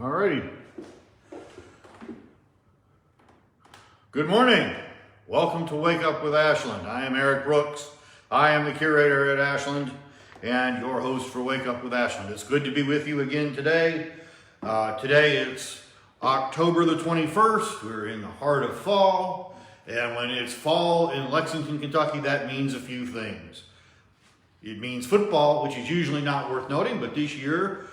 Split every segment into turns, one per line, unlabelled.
Alrighty. Good morning. Welcome to Wake Up with Ashland. I am Eric Brooks. I am the curator at Ashland and your host for Wake Up with Ashland. It's good to be with you again today. Today it's October the 21st. We're in the heart of fall. And when it's fall in Lexington, Kentucky, that means a few things. It means football, which is usually not worth noting, but this year,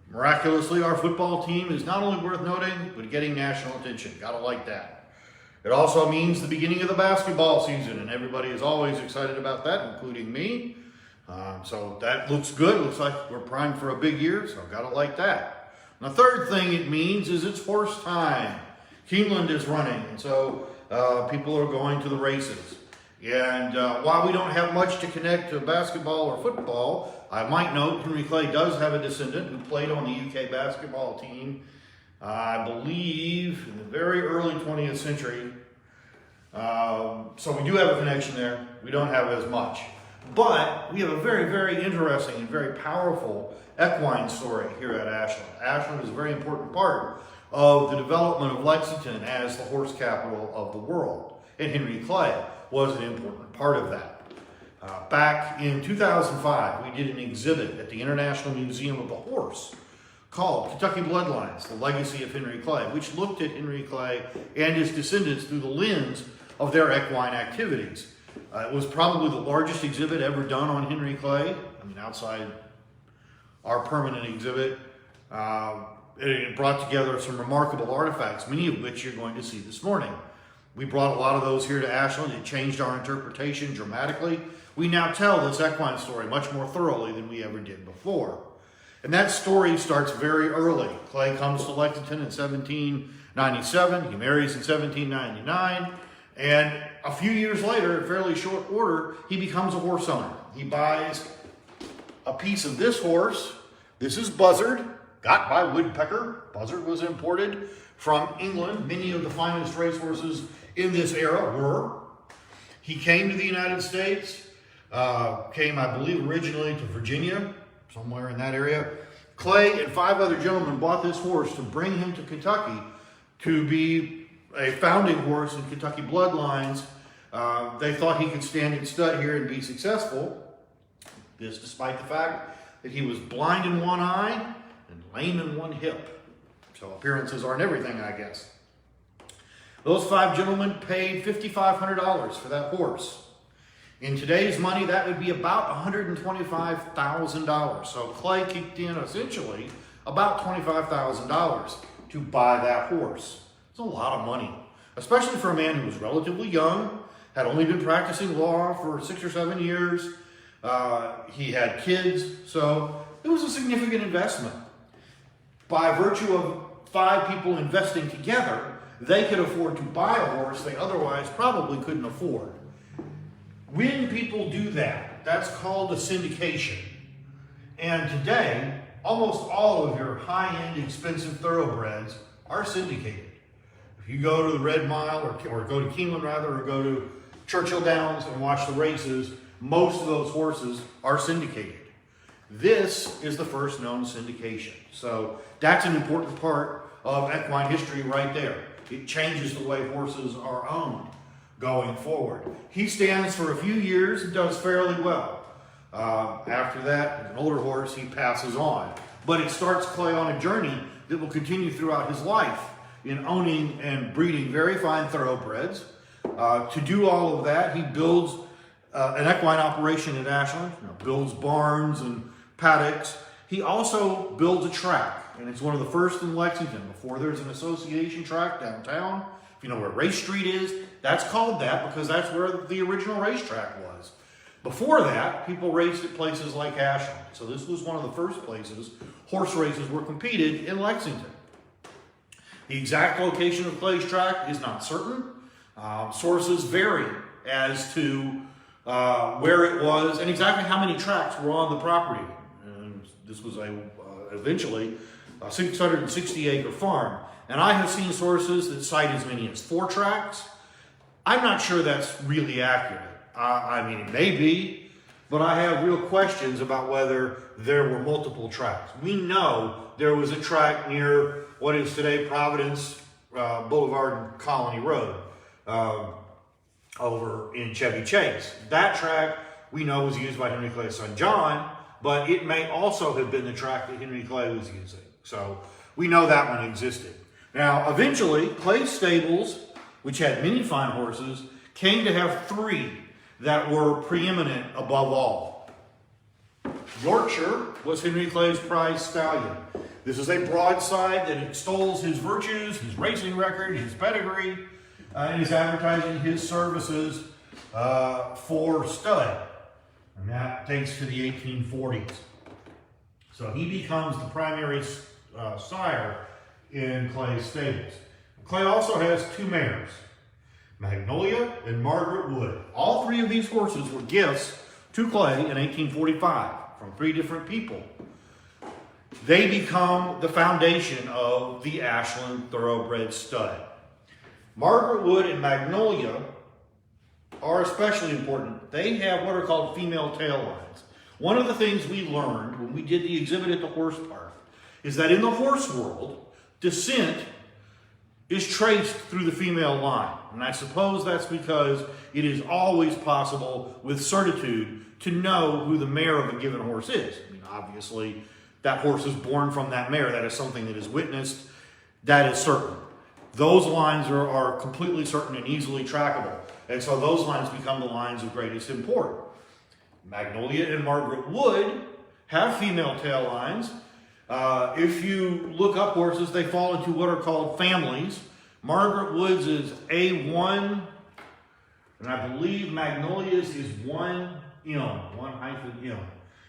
miraculously, our football team is not only worth noting, but getting national attention. Gotta like that. It also means the beginning of the basketball season, and everybody is always excited about that, including me. So that looks good. Looks like we're primed for a big year, so gotta like that. And the third thing it means is it's horse time. Keeneland is running, and so people are going to the races. And while we don't have much to connect to basketball or football, I might note Henry Clay does have a descendant who played on the UK basketball team, I believe, in the very early 20th century. So we do have a connection there. We don't have as much. But we have a very, very interesting and very powerful equine story here at Ashland. Ashland is a very important part of the development of Lexington as the horse capital of the world. And Henry Clay was an important part of that. Back in 2005, we did an exhibit at the International Museum of the Horse called Kentucky Bloodlines, the Legacy of Henry Clay, which looked at Henry Clay and his descendants through the lens of their equine activities. It was probably the largest exhibit ever done on Henry Clay. I mean, outside our permanent exhibit, it brought together some remarkable artifacts, many of which you're going to see this morning. We brought a lot of those here to Ashland. It changed our interpretation dramatically. We now tell this equine story much more thoroughly than we ever did before. And that story starts very early. Clay comes to Lexington in 1797. He marries in 1799. And a few years later, in fairly short order, he becomes a horse owner. He buys a piece of this horse. This is Buzzard, got by Woodpecker. Buzzard was imported from England. Many of the finest racehorses in this era were. He came to the United States, came, I believe, originally to Virginia, somewhere in that area. Clay and 5 other gentlemen bought this horse to bring him to Kentucky to be a founding horse in Kentucky bloodlines. They thought he could stand and stud here and be successful. This despite the fact that he was blind in one eye and lame in one hip. So appearances aren't everything, I guess. Those 5 gentlemen paid $5,500 for that horse. In today's money, that would be about $125,000. So Clay kicked in essentially about $25,000 to buy that horse. It's a lot of money, especially for a man who was relatively young, had only been practicing law for 6 or 7 years. He had kids, so it was a significant investment. By virtue of 5 people investing together, they could afford to buy a horse they otherwise probably couldn't afford. When people do that, that's called a syndication. And today, almost all of your high-end, expensive thoroughbreds are syndicated. If you go to the Red Mile, or go to Keeneland rather, or go to Churchill Downs and watch the races, most of those horses are syndicated. This is the first known syndication. So that's an important part of equine history right there. It changes the way horses are owned going forward. He stands for a few years and does fairly well. After that, as an older horse, he passes on. But it starts Clay on a journey that will continue throughout his life in owning and breeding very fine thoroughbreds. To do all of that, he builds an equine operation at Ashland, builds barns and paddocks. He also builds a track, and it's one of the first in Lexington. Before there's an association track downtown, if you know where Race Street is, that's called that because that's where the original racetrack was. Before that, people raced at places like Ashland. So this was one of the first places horse races were competed in Lexington. The exact location of Clay's track is not certain. Sources vary as to where it was and exactly how many tracks were on the property. And this was eventually a 660-acre farm. And I have seen sources that cite as many as 4 tracks. I'm not sure that's really accurate. I mean, it may be. but I have real questions about whether there were multiple tracks. We know there was a track near what is today Providence Boulevard and Colony Road over in Chevy Chase. That track we know was used by Henry Clay's son John, but it may also have been the track that Henry Clay was using. So we know that one existed. Now, eventually, Clay's stables, which had many fine horses, came to have three that were preeminent above all. Yorkshire was Henry Clay's prize stallion. This is a broadside that extols his virtues, his racing record, his pedigree, and is advertising his services for stud. And that dates to the 1840s. So he becomes the primary sire in Clay's stables. Clay also has two mares, Magnolia and Margaret Wood. All three of these horses were gifts to Clay in 1845 from three different people. They become the foundation of the Ashland Thoroughbred stud. Margaret Wood and Magnolia are especially important. They have what are called female tail lines. One of the things we learned when we did the exhibit at the horse park is that in the horse world, descent is traced through the female line. And I suppose that's because it is always possible with certitude to know who the mare of a given horse is. I mean, obviously, that horse is born from that mare. That is something that is witnessed. That is certain. Those lines are completely certain and easily trackable. And so those lines become the lines of greatest import. Magnolia and Margaret Wood have female tail lines. If you look up horses, they fall into what are called families. Margaret Wood's is A1, and I believe Magnolia's is 1 -.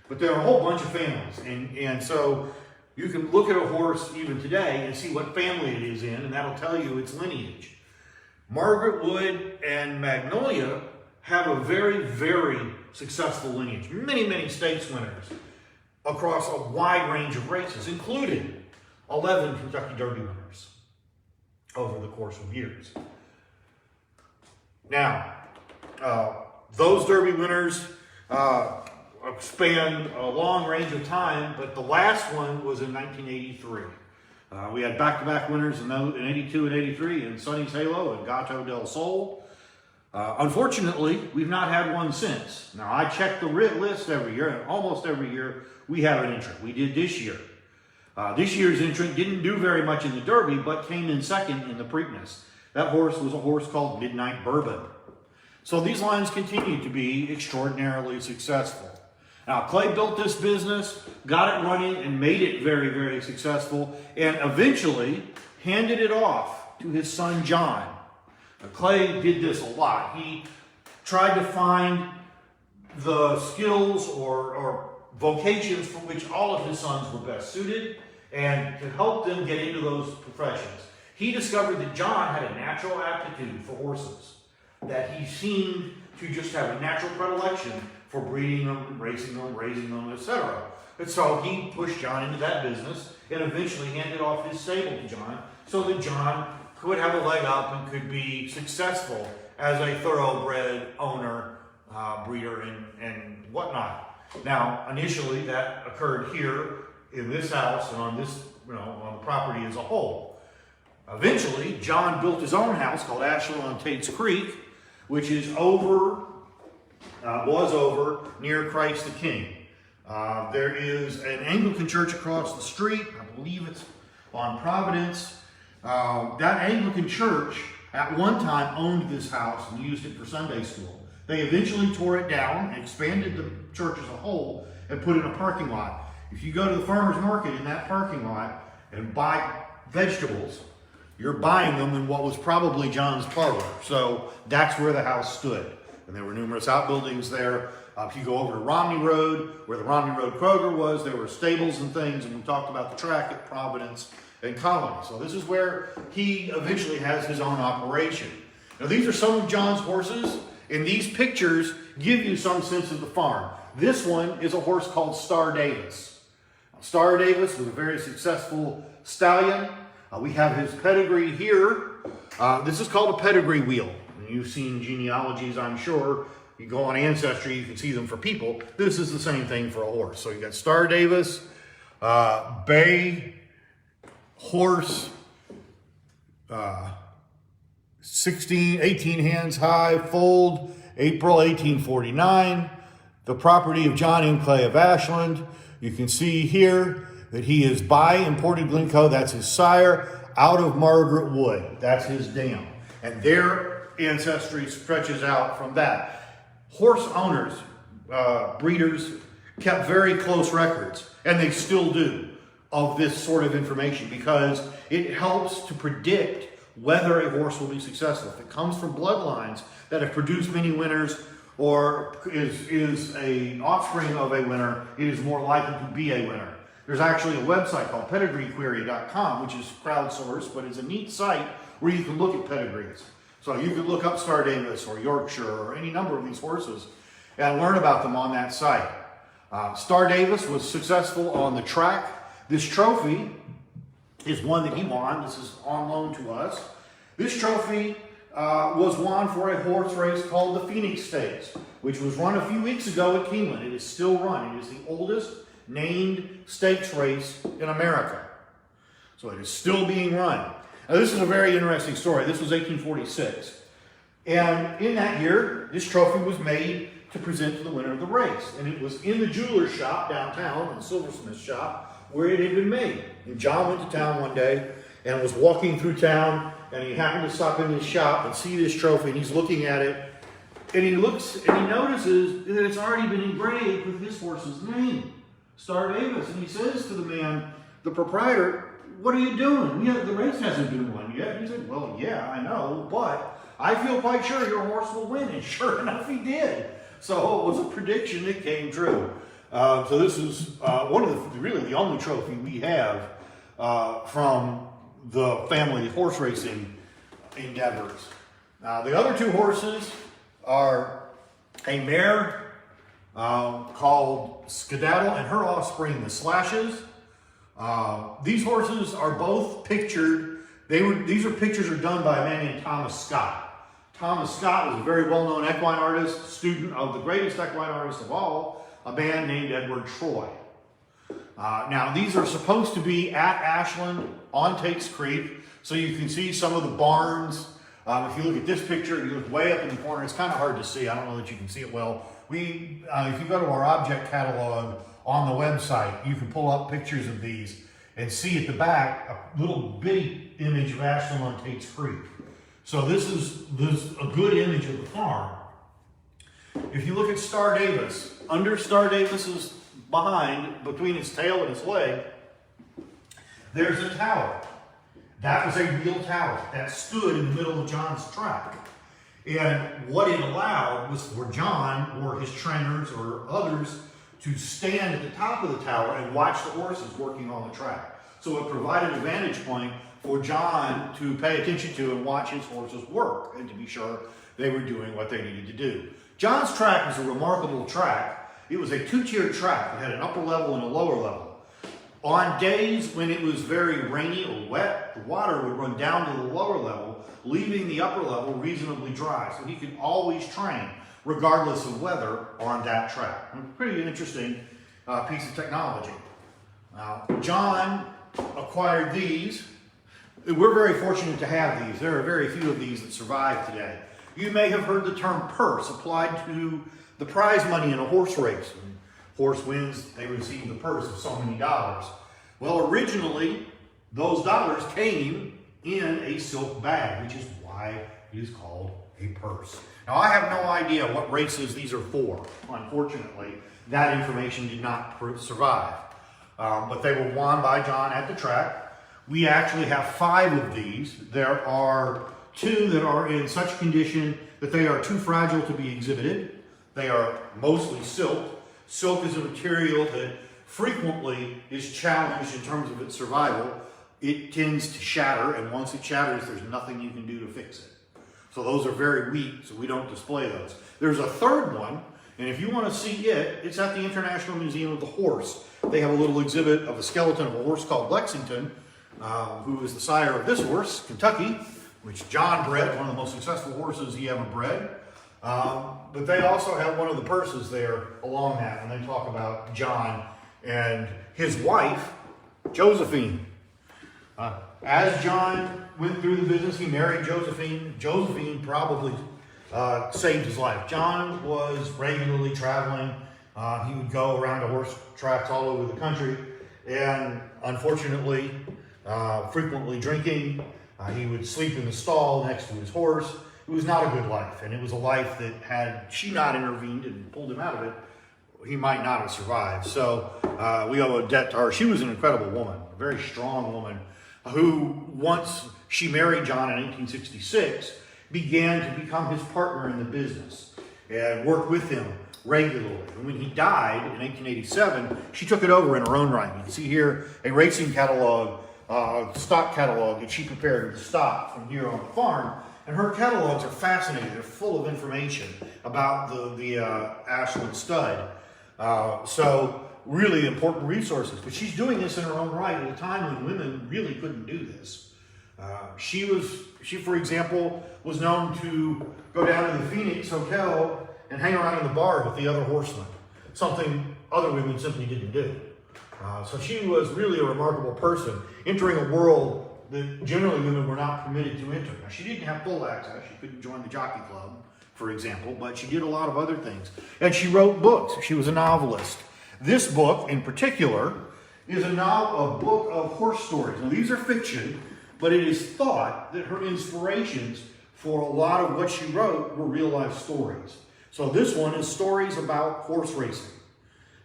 But there are a whole bunch of families. And so you can look at a horse even today and see what family it is in, and that'll tell you its lineage. Margaret Wood and Magnolia have a very, very successful lineage. Many, many stakes winners across a wide range of races, including 11 Kentucky Derby winners over the course of years. Now, those Derby winners span a long range of time, but the last one was in 1983. We had back-to-back winners in 82 and 83 in Sonny's Halo and Gato del Sol. Unfortunately, we've not had one since. Now, I check the writ list every year, and almost every year we have an entrant. We did this year. This year's entrant didn't do very much in the Derby, but came in second in the Preakness. That horse was a horse called Midnight Bourbon. So these lines continue to be extraordinarily successful. Now, Clay built this business, got it running, and made it very, very successful, and eventually handed it off to his son, John. Now, Clay did this a lot. He tried to find the skills or vocations for which all of his sons were best suited, and to help them get into those professions. He discovered that John had a natural aptitude for horses, that he seemed to just have a natural predilection for breeding them, racing them, raising them, etc. And so he pushed John into that business and eventually handed off his stable to John so that John could have a leg up and could be successful as a thoroughbred owner, breeder, and whatnot. Now, initially that occurred here in this house and on this, on the property as a whole. Eventually, John built his own house called Ashland on Tate's Creek, which is was over near Christ the King. There is an Anglican church across the street. I believe it's on Providence. That Anglican church at one time owned this house and used it for Sunday school. They eventually tore it down, expanded the church as a whole, and put in a parking lot. If you go to the farmer's market in that parking lot and buy vegetables, you're buying them in what was probably John's parlor. So that's where the house stood. And there were numerous outbuildings there. If you go over to Romney Road, where the Romney Road Kroger was, there were stables and things, and we talked about the track at Providence and Colony. So this is where he eventually has his own operation. Now these are some of John's horses, and these pictures give you some sense of the farm. This one is a horse called Star Davis. Star Davis was a very successful stallion. We have his pedigree here. This is called a pedigree wheel. You've seen genealogies, I'm sure, you go on Ancestry, you can see them for people. This is the same thing for a horse. So you got Star Davis, Bay, Horse, 18 hands high, foaled, April 1849. The property of John M. Clay of Ashland. You can see here that he is by Imported Glencoe, that's his sire, out of Margaret Wood, that's his dam. And their ancestry stretches out from that. Horse owners, breeders, kept very close records, and they still do, of this sort of information because it helps to predict whether a horse will be successful. If it comes from bloodlines that have produced many winners or is an offspring of a winner, it is more likely to be a winner. There's actually a website called pedigreequery.com, which is crowdsourced, but it's a neat site where you can look at pedigrees. So you can look up Star Davis or Yorkshire or any number of these horses and learn about them on that site. Star Davis was successful on the track. This trophy is one that he won. This is on loan to us. This trophy was won for a horse race called the Phoenix Stakes, which was run a few weeks ago at Keeneland. It is still run. It is the oldest named stakes race in America. So it is still being run. Now this is a very interesting story. This was 1846. And in that year, this trophy was made to present to the winner of the race. And it was in the jeweler's shop downtown, the silversmith's shop, where it had been made. And John went to town one day and was walking through town, and he happened to stop in his shop and see this trophy, and he's looking at it, and he looks and he notices that it's already been engraved with his horse's name, Star Davis. And he says to the man, the proprietor, "What are you doing? The race hasn't been won yet." He said, "Well, yeah, I know, but I feel quite sure your horse will win." And sure enough, he did. So it was a prediction that came true. So this is one of really the only trophy we have from the family horse racing endeavors. Now the other two horses are a mare called Skedaddle and her offspring, the Slashes. These horses are both pictured. These pictures are done by a man named Thomas Scott. Thomas Scott was a very well-known equine artist, student of the greatest equine artist of all, a man named Edward Troy. Now, these are supposed to be at Ashland on Tate's Creek, so you can see some of the barns. If you look at this picture, you look way up in the corner, it's kind of hard to see. I don't know that you can see it well. If you go to our object catalog on the website, you can pull up pictures of these and see at the back a little bitty image of Ashland on Tate's Creek. So this is a good image of the farm. If you look at Star Davis, under Star Davis's behind, between its tail and its leg, there's a tower. That was a real tower that stood in the middle of John's track. And what it allowed was for John or his trainers or others to stand at the top of the tower and watch the horses working on the track. So it provided a vantage point for John to pay attention to and watch his horses work and to be sure they were doing what they needed to do. John's track was a remarkable track. It was a two-tiered track. It had an upper level and a lower level. On days when it was very rainy or wet, the water would run down to the lower level, leaving the upper level reasonably dry. So he could always train, regardless of weather, on that track. A pretty interesting piece of technology. John acquired these. We're very fortunate to have these. There are very few of these that survive today. You may have heard the term purse applied to the prize money in a horse race. When horse wins, they receive the purse of so many dollars. Well, originally, those dollars came in a silk bag, which is why it is called a purse. Now, I have no idea what races these are for. Unfortunately, that information did not survive. But they were won by John at the track. We actually have 5 of these. There are 2 that are in such condition that they are too fragile to be exhibited. They are mostly silk. Silk is a material that frequently is challenged in terms of its survival. It tends to shatter, and once it shatters, there's nothing you can do to fix it. So those are very weak, so we don't display those. There's a third one, and if you want to see it, it's at the International Museum of the Horse. They have a little exhibit of a skeleton of a horse called Lexington, who is the sire of this horse, Kentucky, which John bred, one of the most successful horses he ever bred. But they also have one of the purses there along that, and they talk about John and his wife, Josephine. As John went through the business, he married Josephine. Josephine probably saved his life. John was regularly traveling. He would go around to horse tracks all over the country, and unfortunately, frequently drinking. He would sleep in the stall next to his horse. It was not a good life, and it was a life that had she not intervened and pulled him out of it, he might not have survived. So we owe a debt to her. She was an incredible woman, a very strong woman, who once she married John in 1866, began to become his partner in the business and worked with him regularly. And when he died in 1887, she took it over in her own right. You can see here a racing catalog, stock catalog that she prepared with stock from here on the farm. And her catalogs are fascinating. They're full of information about the Ashland stud. So really important resources. But she's doing this in her own right at a time when women really couldn't do this. She, for example, was known to go down to the Phoenix Hotel and hang around in the bar with the other horsemen, something other women simply didn't do. So she was really a remarkable person, entering a world that generally women were not permitted to enter. Now, she didn't have full access. She couldn't join the jockey club, for example, but she did a lot of other things. And she wrote books. She was a novelist. This book, in particular, is a book of horse stories. Now, these are fiction, but it is thought that her inspirations for a lot of what she wrote were real-life stories. So this one is stories about horse racing.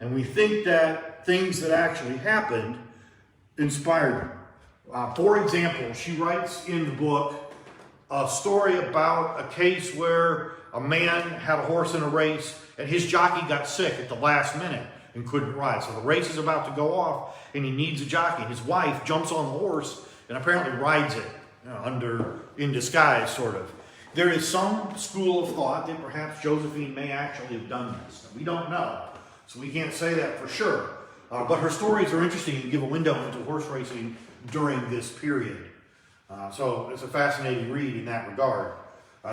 And we think that things that actually happened inspired her. For example, she writes in the book a story about a case where a man had a horse in a race and his jockey got sick at the last minute and couldn't ride. So the race is about to go off and he needs a jockey. His wife jumps on the horse and apparently rides it, in disguise, sort of. There is some school of thought that perhaps Josephine may actually have done this. We don't know, so we can't say that for sure. But her stories are interesting and give a window into horse racing during this period. So it's a fascinating read in that regard.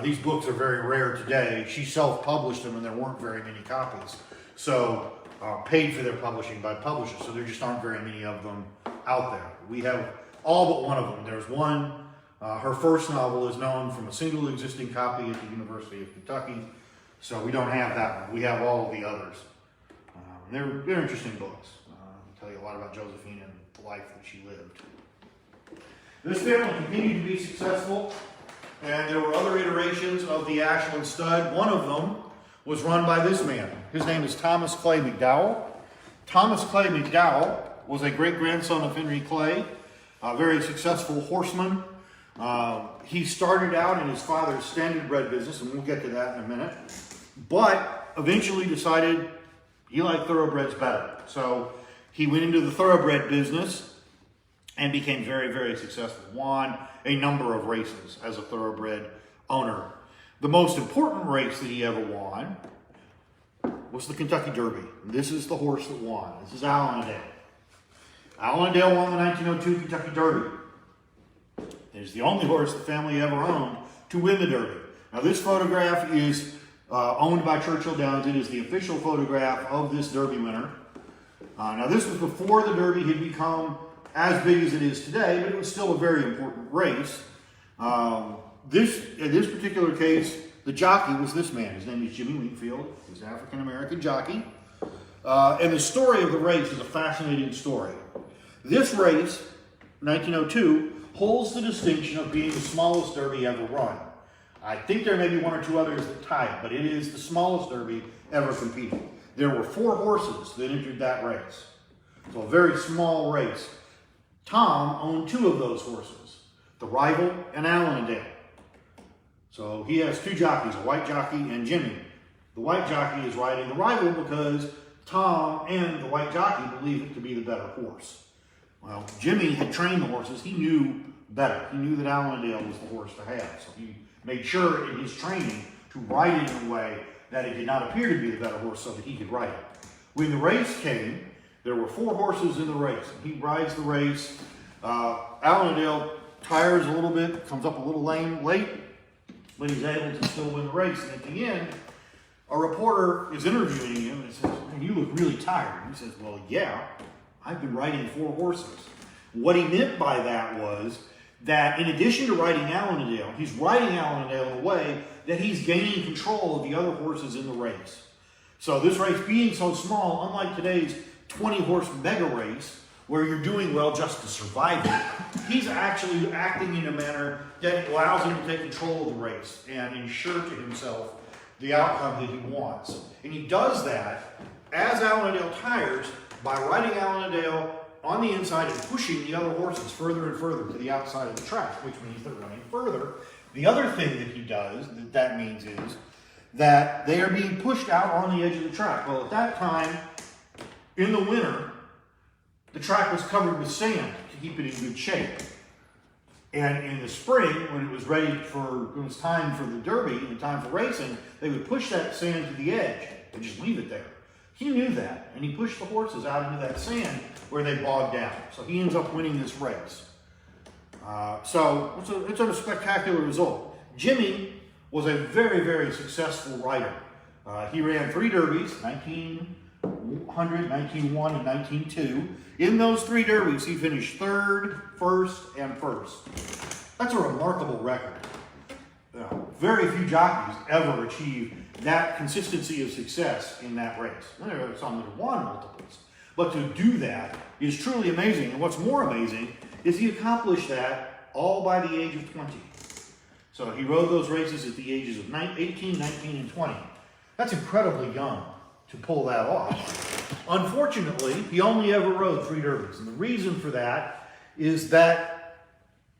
These books are very rare today. She self-published them and there weren't very many copies. So paid for their publishing by publishers, so there just aren't very many of them out there. We have all but one of them. There's one, her first novel is known from a single existing copy at the University of Kentucky, so we don't have that one. We have all of the others. They're interesting books. They tell you a lot about Josephine and the life that she lived. This family continued to be successful, and there were other iterations of the Ashland stud. One of them was run by this man. His name is Thomas Clay Mcdowell. Thomas Clay Mcdowell was a great-grandson of Henry Clay, a very successful horseman. He started out in his father's standard-bred business, and we'll get to that in a minute, but eventually decided he liked thoroughbreds better. So he went into the thoroughbred business and became very, very successful. Won a number of races as a thoroughbred owner. The most important race that he ever won was the Kentucky Derby. This is the horse that won. This is Allendale. Allendale won the 1902 Kentucky Derby. It is the only horse the family ever owned to win the Derby. Now this photograph is owned by Churchill Downs. It is the official photograph of this Derby winner. Now this was before the Derby had become as big as it is today, but it was still a very important race. In this particular case, the jockey was this man. His name is Jimmy Wingfield. He was an African-American jockey. And the story of the race is a fascinating story. This race, 1902, holds the distinction of being the smallest Derby ever run. I think there may be one or two others that tie it, but it is the smallest Derby ever competed. There were 4 horses that entered that race. So a very small race. Tom owned 2 of those horses, the Rival and Allendale. So he has 2 jockeys, a white jockey and Jimmy. The white jockey is riding the Rival because Tom and the white jockey believe it to be the better horse. Well, Jimmy had trained the horses. He knew better. He knew that Allendale was the horse to have. So he made sure in his training to ride it in a way that it did not appear to be the better horse so that he could ride it. When the race came, there were 4 horses in the race. He rides the race. Allendale tires a little bit, comes up a little late. but he's able to still win the race. And at the end, a reporter is interviewing him and says, "Man, you look really tired." And he says, "Well, yeah, I've been riding 4 horses." What he meant by that was that in addition to riding Allendale, he's riding Allendale in a way that he's gaining control of the other horses in the race. So this race being so small, unlike today's 20-horse mega race, where you're doing well just to survive it, he's actually acting in a manner that allows him to take control of the race and ensure to himself the outcome that he wants. And he does that as Allendale tires by riding Allendale on the inside and pushing the other horses further and further to the outside of the track, which means they're running further. The other thing that he does, that means is that they are being pushed out on the edge of the track. Well, at that time, in the winter, the track was covered with sand to keep it in good shape. And in the spring, when it was time for the Derby and time for racing, they would push that sand to the edge and just leave it there. He knew that, and he pushed the horses out into that sand where they bogged down. So he ends up winning this race. So it's a spectacular result. Jimmy was a very, very successful rider. He ran 3 derbies, 1900, 1901, and 1902. In those 3 derbies, he finished 3rd, 1st, and 1st. That's a remarkable record. Very few jockeys ever achieve that consistency of success in that race. There are some that have won multiples. But to do that is truly amazing. And what's more amazing is he accomplished that all by the age of 20. So he rode those races at the ages of 18, 19, and 20. That's incredibly young to pull that off. Unfortunately, he only ever rode 3 derbies. And the reason for that is that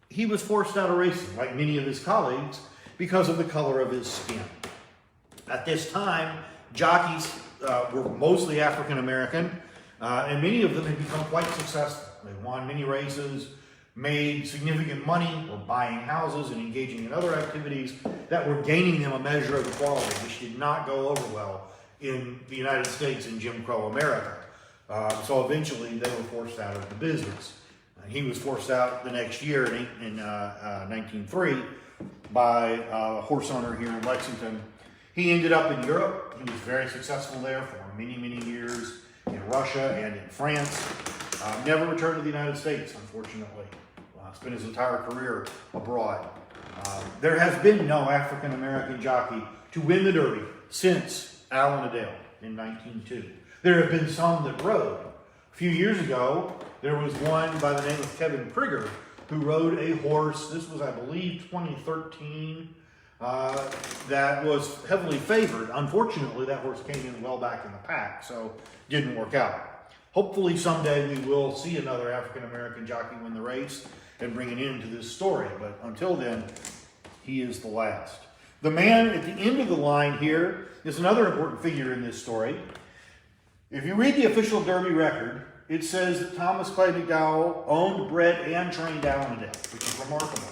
he was forced out of racing, like many of his colleagues, because of the color of his skin. At this time, jockeys were mostly African American, and many of them had become quite successful. They won many races, made significant money, were buying houses and engaging in other activities that were gaining them a measure of equality, which did not go over well in the United States in Jim Crow America. So eventually they were forced out of the business. He was forced out the next year in 1903 by a horse owner here in Lexington. He ended up in Europe. He was very successful there for many, many years in Russia and in France. Never returned to the United States, unfortunately. Spent his entire career abroad. There has been no African American jockey to win the Derby since Allendale in 1902. There have been some that rode. A few years ago, there was one by the name of Kevin Krieger who rode a horse. This was, I believe, 2013. That was heavily favored. Unfortunately, that horse came in well back in the pack, so didn't work out. Hopefully someday we will see another African-American jockey win the race and bring it into this story, but until then, he is the last. The man at the end of the line here is another important figure in this story. If you read the official Derby record, it says that Thomas Clay McDowell owned, bred, and trained Allendale, which is remarkable.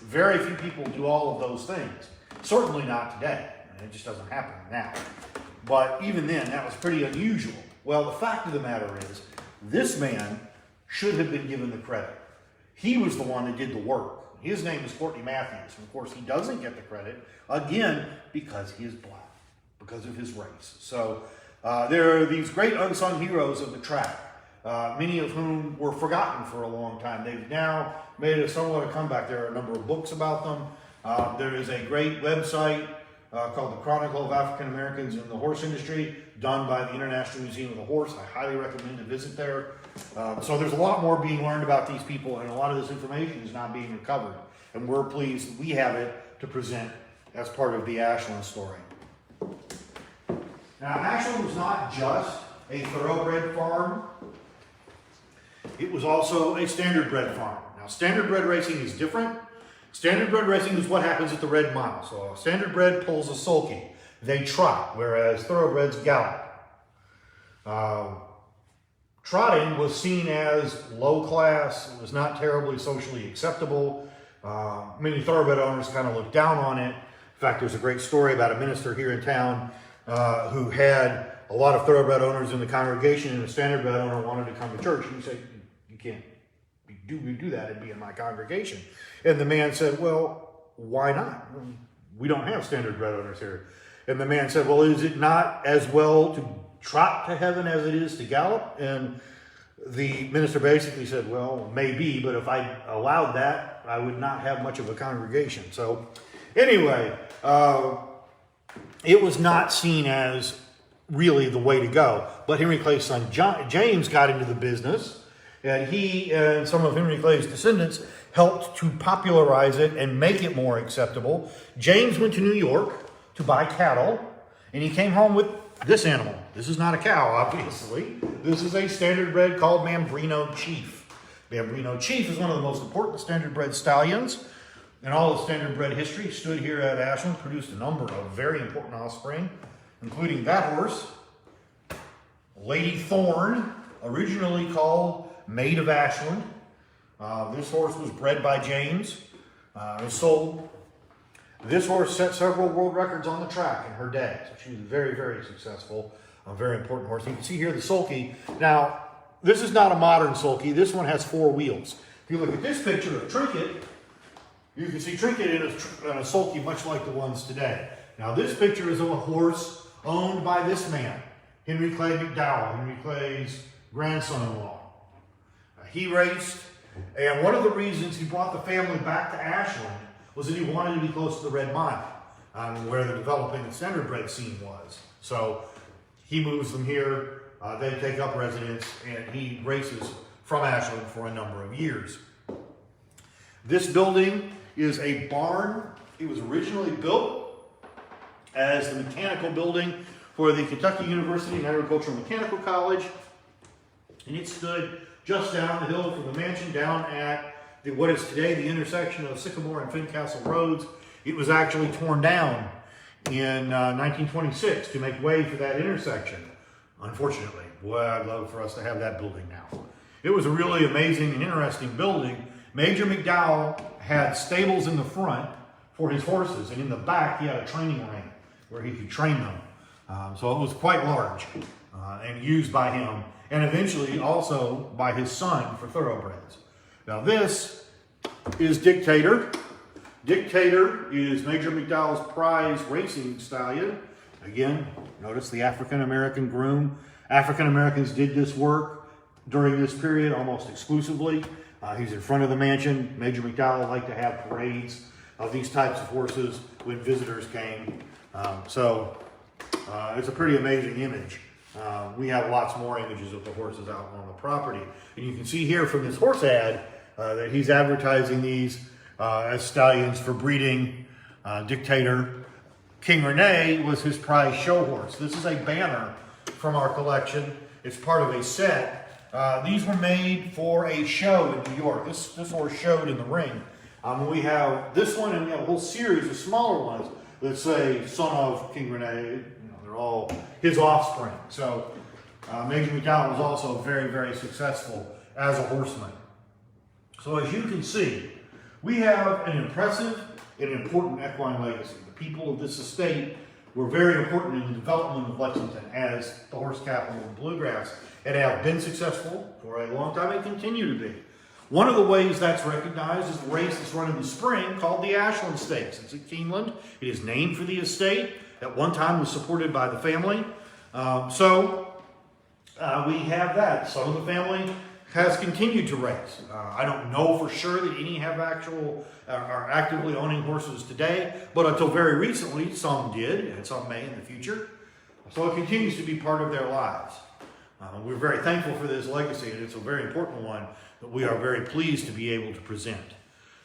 Very few people do all of those things. Certainly not today. It just doesn't happen now. But even then, that was pretty unusual. Well, the fact of the matter is, this man should have been given the credit. He was the one that did the work. His name is Courtney Matthews. And of course, he doesn't get the credit, again, because he is black, because of his race. So there are these great unsung heroes of the track, many of whom were forgotten for a long time. They've now made a somewhat a comeback. There are a number of books about them. There is a great website called the Chronicle of African Americans in the Horse Industry, done by the International Museum of the Horse. I highly recommend to visit there. So there's a lot more being learned about these people, and a lot of this information is not being recovered. And we're pleased that we have it to present as part of the Ashland story. Now, Ashland was not just a thoroughbred farm. It was also a standardbred farm. Now, standardbred racing is different. Standardbred racing is what happens at the Red Mile. So a standardbred pulls a sulky. They trot, whereas thoroughbreds gallop. Trotting was seen as low class. It was not terribly socially acceptable. Many thoroughbred owners kind of looked down on it. In fact, there's a great story about a minister here in town who had a lot of thoroughbred owners in the congregation, and a standardbred owner wanted to come to church. And he said, you can't do that and be in my congregation. And the man said, well, why not? we don't have standard bred owners here. And the man said, well, is it not as well to trot to heaven as it is to gallop? And the minister basically said, well, maybe, but if I allowed that, I would not have much of a congregation. So anyway, it was not seen as really the way to go. But Henry Clay's son James got into the business, and he and some of Henry Clay's descendants helped to popularize it and make it more acceptable. James went to New York to buy cattle, and he came home with this animal. This is not a cow, obviously. This is a standard bred called Mambrino Chief. Mambrino Chief is one of the most important standard bred stallions in all of standard bred history. Stood here at Ashland, produced a number of very important offspring, including that horse, Lady Thorn, originally called Maid of Ashland. This horse was bred by James. It was sold. This horse set several world records on the track in her day. So she was very, very successful. A very important horse. You can see here the sulky. Now, this is not a modern sulky. This one has 4 wheels. If you look at this picture of Trinket, you can see Trinket in a sulky much like the ones today. Now, this picture is of a horse owned by this man, Henry Clay Mcdowell, Henry Clay's grandson-in-law. He raced, and one of the reasons he brought the family back to Ashland was that he wanted to be close to the Red Mile, where the developing standard bred scene was. So he moves them here, they take up residence, and he races from Ashland for a number of years. This building is a barn. It was originally built as the mechanical building for the Kentucky University and Agricultural Mechanical College, and it stood just down the hill from the mansion, down at what is today the intersection of Sycamore and Fincastle Roads. It was actually torn down in 1926 to make way for that intersection. Unfortunately, boy, I'd love for us to have that building now. It was a really amazing and interesting building. Major Mcdowell had stables in the front for his horses, and in the back he had a training ring where he could train them. So it was quite large and used by him, and eventually also by his son for thoroughbreds. Now this is Dictator. Dictator is Major McDowell's prize racing stallion. Again, notice the African-American groom. African-Americans did this work during this period almost exclusively. He's in front of the mansion. Major McDowell liked to have parades of these types of horses when visitors came. It's a pretty amazing image. We have lots more images of the horses out on the property. And you can see here from this horse ad that he's advertising these as stallions for breeding. Dictator. King Rene was his prize show horse. This is a banner from our collection. It's part of a set. These were made for a show in New York. This horse showed in the ring. We have this one, and we have a whole series of smaller ones that say son of King Rene. They're all his offspring. So Major McDowell was also very, very successful as a horseman. So as you can see, we have an impressive and important equine legacy. The people of this estate were very important in the development of Lexington as the horse capital of bluegrass, and have been successful for a long time and continue to be. One of the ways that's recognized is the race that's run in the spring called the Ashland Stakes. It's at Keeneland. It is named for the estate. At one time was supported by the family. We have that. Some of the family has continued to race. I don't know for sure that any have are actively owning horses today, but until very recently, some did, and some may in the future. So it continues to be part of their lives. We're very thankful for this legacy, and it's a very important one that we are very pleased to be able to present.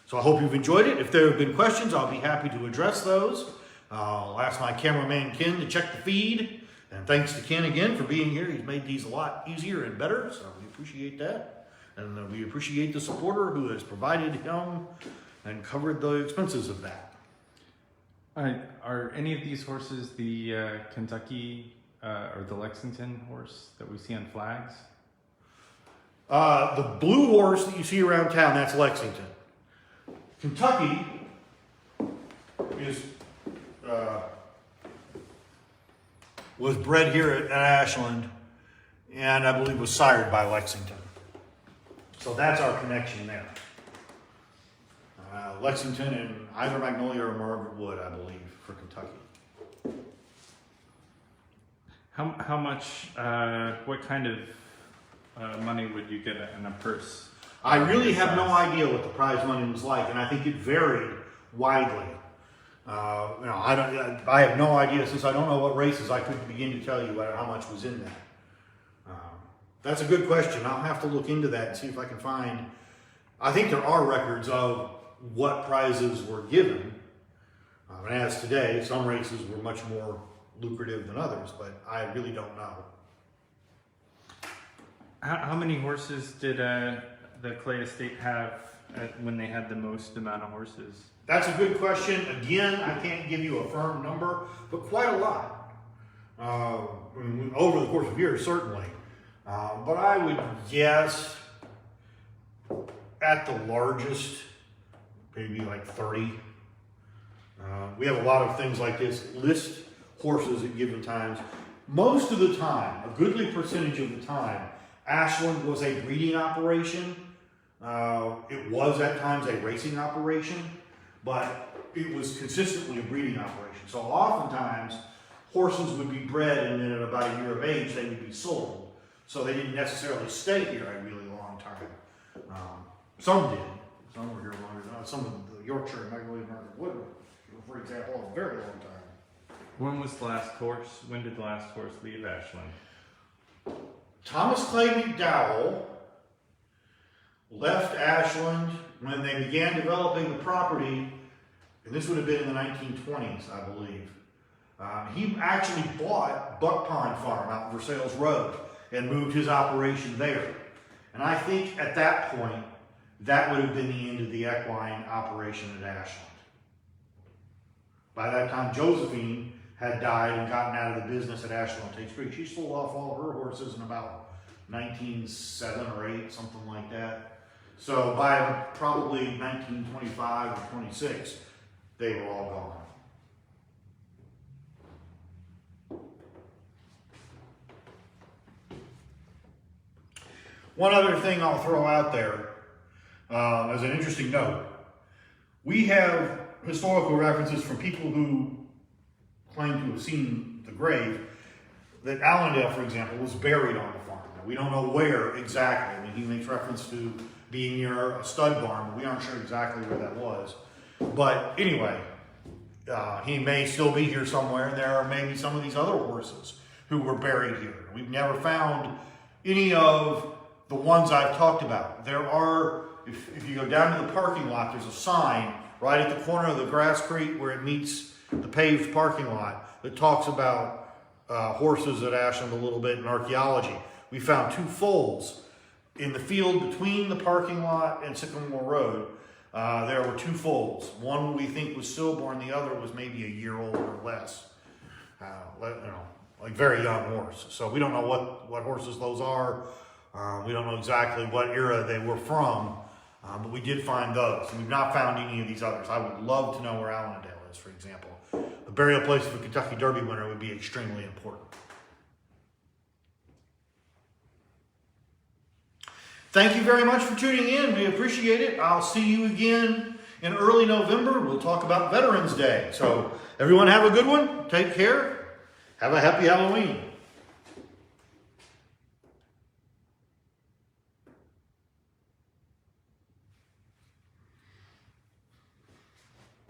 So I hope you've enjoyed it. If there have been questions, I'll be happy to address those. I'll ask my cameraman Ken to check the feed. And thanks to Ken again for being here. He's made these a lot easier and better, so we appreciate that. And we appreciate the supporter who has provided him and covered the expenses of that.
Are any of these horses the Kentucky or the Lexington horse that we see on flags?
The blue horse that you see around town, that's Lexington. Kentucky is was bred here at Ashland, and I believe was sired by Lexington. So that's our connection there. Lexington and either Magnolia or Margaret Wood, I believe, for Kentucky.
How much? What kind of money would you get in a purse?
I really have no idea what the prize money was like, and I think it varied widely. I have no idea, since I don't know what races. I couldn't begin to tell you how much was in that. That's a good question. I'll have to look into that and see if I can find. I think there are records of what prizes were given. And as today, some races were much more lucrative than others, but I really don't know.
How many horses did the Clay Estate have when they had the most amount of horses?
That's a good question. Again, I can't give you a firm number, but quite a lot. Over the course of years, certainly. But I would guess at the largest, maybe like 30. We have a lot of things like this, list horses at given times. Most of the time, a goodly percentage of the time, Ashland was a breeding operation. It was at times a racing operation, but it was consistently a breeding operation. So oftentimes, horses would be bred, and then at about a year of age, they would be sold. So they didn't necessarily stay here a really long time. Some did. Some were here longer than others. Some of the Yorkshire and Magnolia and Margaret Wood, for example, a very long time.
When was the last horse? When did the last horse leave Ashland?
Thomas Clay Mcdowell left Ashland when they began developing the property, and this would have been in the 1920s, I believe. He actually bought Buck Pond Farm out in Versailles Road and moved his operation there. And I think at that point, that would have been the end of the equine operation at Ashland. By that time, Josephine had died and gotten out of the business at Ashland on Tate Street. She sold off all her horses in about 1907 or 8, something like that. So by probably 1925 or 26, they were all gone. One other thing I'll throw out there as an interesting note. We have historical references from people who claim to have seen the grave, that Allendale, for example, was buried on the farm. Now, we don't know where exactly. I mean, he makes reference to being near a stud barn, but we aren't sure exactly where that was. But anyway, he may still be here somewhere, and there are maybe some of these other horses who were buried here. We've never found any of the ones I've talked about. There are, if you go down to the parking lot, there's a sign right at the corner of the Grasscrete where it meets the paved parking lot that talks about horses at Ashland a little bit in archaeology. We found 2 foals in the field between the parking lot and Sycamore Road. There were 2 foals. One we think was stillborn, the other was maybe a year old or less. Like very young horse. So we don't know what horses those are. We don't know exactly what era they were from, but we did find those. And we've not found any of these others. I would love to know where Allendale is, for example. The burial place of a Kentucky Derby winner would be extremely important. Thank you very much for tuning in. We appreciate it. I'll see you again in early November. We'll talk about Veterans Day. So everyone have a good one. Take care. Have a happy Halloween.